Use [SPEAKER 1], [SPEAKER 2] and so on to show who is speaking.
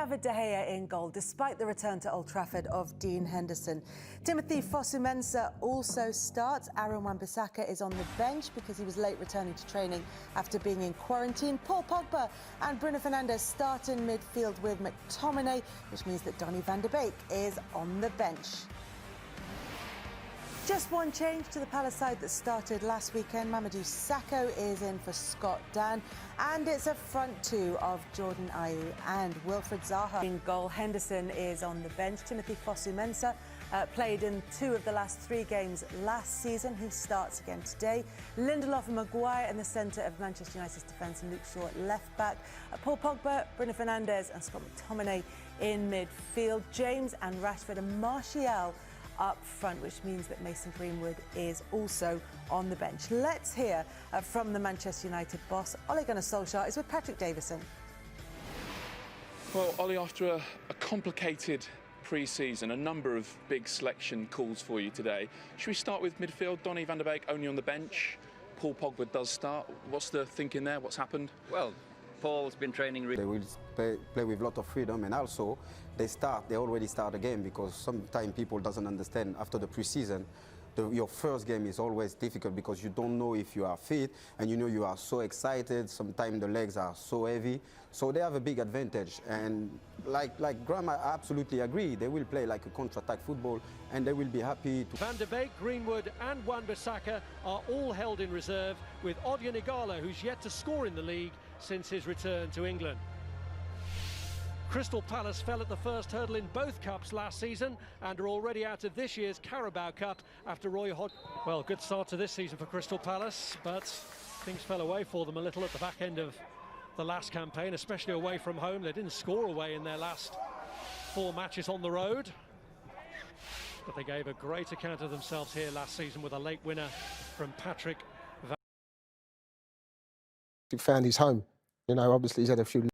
[SPEAKER 1] David De Gea in goal, despite the return to Old Trafford of Dean Henderson. Timothy Fosu-Mensah also starts. Aaron Wan-Bissaka is on the bench because he was late returning to training after being in quarantine. Paul Pogba and Bruno Fernandes start in midfield with McTominay, which means that Donny van de Beek is on the bench. Just one change to the Palace side that started last weekend. Mamadou Sakho is in for Scott Dann, and it's a front two of Jordan Ayew and Wilfried Zaha. In goal, Henderson is on the bench. Timothy Fosu-Mensah played in 2 of the last 3 games last season. He starts again today. Lindelof and Maguire in the centre of Manchester United's defence, and Luke Shaw at left back. Paul Pogba, Bruno Fernandes and Scott McTominay in midfield. James and Rashford and Martial up front, which means that Mason Greenwood is also on the bench. Let's hear from the Manchester United boss. Ole Gunnar Solskjaer is with Patrick Davison.
[SPEAKER 2] Well, Ollie, after a complicated pre-season, a number of big selection calls for you today. Should we start with midfield? Donny van de Beek only on the bench. Paul Pogba does start. What's the thinking there? What's happened?
[SPEAKER 3] Well, Paul's been training.
[SPEAKER 4] They will play with a lot of freedom, and also they already start the game, because sometimes people doesn't understand after the pre-season. Your first game is always difficult because you don't know if you are fit, and you know you are so excited. Sometimes the legs are so heavy, so they have a big advantage. And like Graham, I absolutely agree. They will play like a counter-attack football, and they will be happy to.
[SPEAKER 5] Van de Beek, Greenwood and Wan-Bissaka are all held in reserve, with Odion Ighalo, who's yet to score in the league since his return to England. Crystal Palace fell at the first hurdle in both cups last season and are already out of this year's Carabao Cup after Roy Hodgson. Well, good start to this season for Crystal Palace, but things fell away for them a little at the back end of the last campaign, especially away from home. They didn't score away in their last 4 matches on the road, but they gave a great account of themselves here last season with a late winner from Patrick.
[SPEAKER 6] He found his home. You know, obviously he's had a few